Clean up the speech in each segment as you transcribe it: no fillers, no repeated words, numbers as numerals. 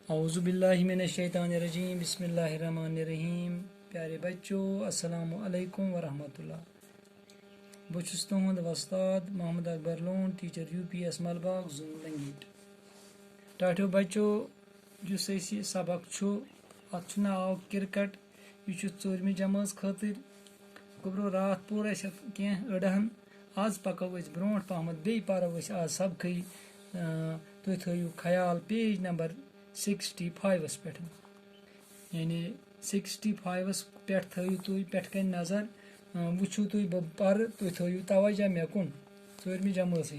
औज़ु बिल्लाहि मिनश शैतानिर रजीम बिस्मिल्लाहिर्रहमानिर्रहीम। प्यारे बच्चों, अस्सलामु अलैकुम वरहमतुल्लाह। बह छुस तुहंद वस्ताद मोहम्मद अकबर लोन, टीचर UPS मलबाग जून लंगीट। टाठो बच्चों, जुस यह सबक छु अत नाव क्रिकेट। यह चोरमी जमात खतर गोब्रो रात पोर कह अड़हन। आज पको ब्रो पहम बे परो आज सबक तुम थो ख्याल पेज नंबर 65 पे, यानी 65 पे थो तुम पेट कन नजर वो तुम बह पर तुम थो तवज्जो मे कुन चोरमी जमात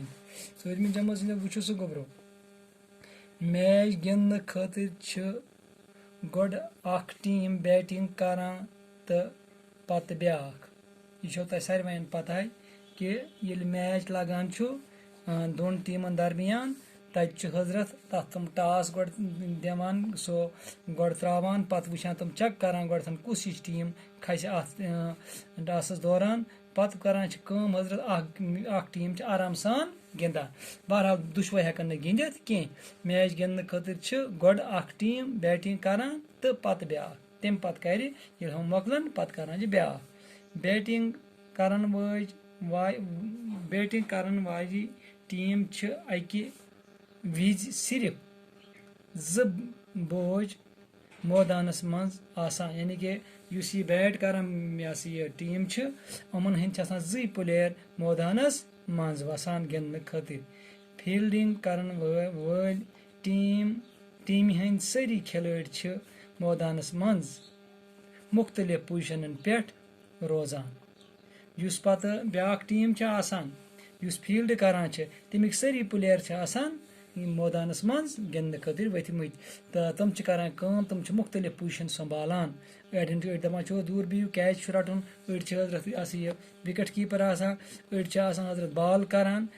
वो सह गोब्रो मैच गिंद खतर गोड अख टीम बैटिंग करान तो पत ब्याख। यह तुम सारे पता कि ये मैच लगान दोन टीमन दरमियान तत हजरत तथ तुम टास गोड दिवान सो गोड त्रावान पत वुचान तुम चेक करान गोडन कुस हिच टीम खस टासस दौरान पत करान हजरत अख टीम आराम सान गिंदान। बहरहाल दुशवे हेकन गिंदित कह। मैच गिंदने खतर गोड अख टीम बैटिंग करान तो पत ब्याख। तम पत कर हम मकलन पत करान ब्याख। बैटिंग करन वाली टीम अकि विज सिर्फ बोझ मैदानस मज आसान, यानी कि युस यह बैट करान यह टीम अमन हंद जी प्लेयर मैदानस मज वसान गिंदने खतर। फील्डिंग करन वल टीम हंद सारी खिलाड़ी मैदानस मज मुख्तलिफ पोजिशनन पे रोजान। युस पत ब्याख टीम आसान युस फील्ड करान तमिक सारी प्लेयर आसान मैदानस मज गिंदने खतर वथमत तो तुम करान तुम मुख्तलिफ पोजिशन संभालान। अड़न दपान दूर बिहू कैच रटन, अड़ हजरत यह विकेट कीपर हजरत बॉल करान।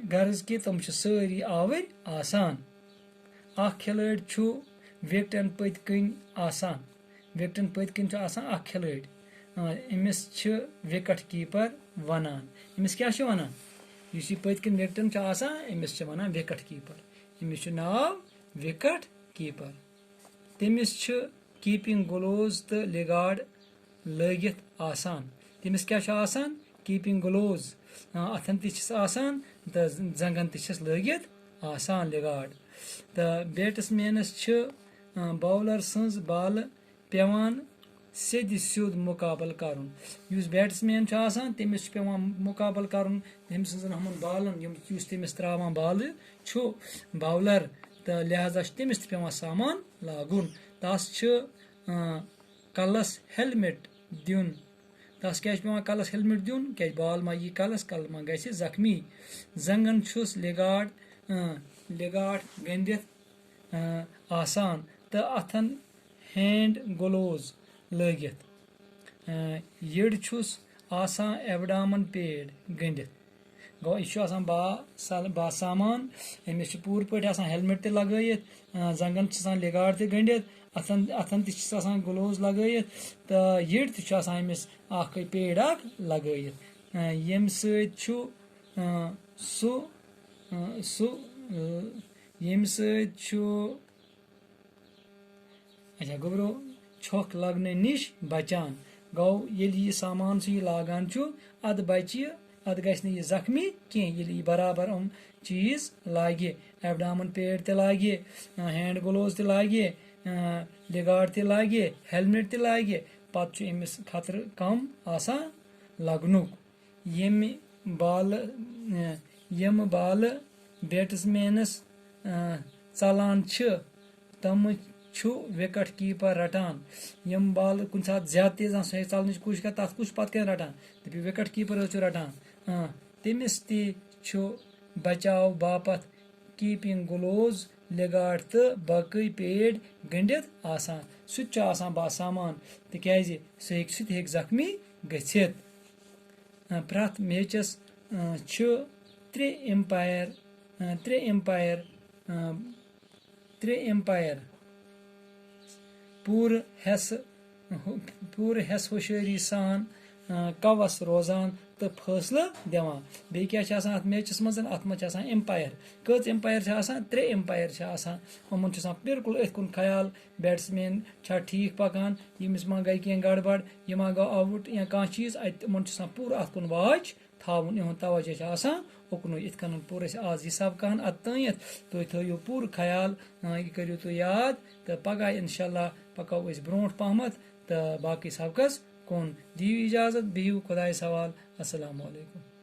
गर्ज कि तुम सारी आवर आसान। अख खिलाड़ी विकेटन पत कन आसान अख खिलाड़ी अमिस विकेट कीपर वनान। अमिस क्या वनान युस यह पत कन विकेटन अमिस वनान विकेट कीपर। अमिस नाव विकेट कीपर। तमिस कीपिंग ग्लोव्स तो लिगार्ड लगित आसान। तमिस क्या आसान कीपिंग ग्लोव्स अथन तसान तो जंगन तस लगित आसान लिगार्ड। तो बैट्समैनस बॉलर सज बाल पेवान सेद सिद मुकाबल करुन। युस बैट्समैन तमिस पेवान मुकाबल करुन तम सजन हम बालन युस तमिस त्रावान बाल बॉलर, तो लिहाजा तमिस पेवान सामान लागुन। तस कलस हेलमेट दिन। तस क्या पेवान कलस हेलमेट दिन क्या बॉल मा यी कलस कल मा गि जख्मी। जंगन लिगार्ड गंदित आसान तो अथन हैंड ग्लोव्स लगित। यड़ आसान एबडामन पेड गंदित। गो यह बासामान अमिस पूर पे हेलमेट त लगत, जंगन लिगार्ड त गंदित, अथन तसान ग्लोव्स लगत, तो यड़ तमिस पेड लगत यम अच्छा गोब्रो छक लगने निश बचान। गो ये सामान यह लागान अद बच अद गि जख्मी कह बराबर चीज लागे। एबडामन पेड त लागे, हैंड ग्लोव्स त लागे, लिगार्ड त लागे, हेलमेट त लागे, पत अमिस खतर कम आसान लगनुक। यम बाल बैट्समैनस चलान तम विकेट कीपर रटान। यम बाल कुन सात ज्यादा तेज चलन कोशिश कर तथ कुछ पत रटान दपि विकेट कीपर रटान। तमिस बचाव बापत कीपिंग ग्लोव्स लिगार्ड तो बाकी पेड गंडित आसान। सह बासामान तिज सह जख्मी गथित। प्रथ मैचस त्रे एम्पायर पूर हेस होशियारी सान कवस रोजान तो फैसला दिवान बे क्या अत मैचस मज अत मज एम्पायर कच एम्पायर 3 एम्पायर यमन बिल्कुल अथ कुन ख्याल बैट्समैन छा ठीक पकान यमिस मा गई कह गड़बड़ यह मा गो आउट या कह चीज अमन पूर अत कुन वाच थावन इहुंद तवज्जो उकन इत कन पूर आज यह सबकान अत तुम थो पूर ख्याल यह करो तुम याद तो पगह इंशाल्लाह पको ब्रो पहमत तो बाकी सबकस कुन दियो इजाजत बिहू खुदाय सवाल अस्सलामु अलैकुम।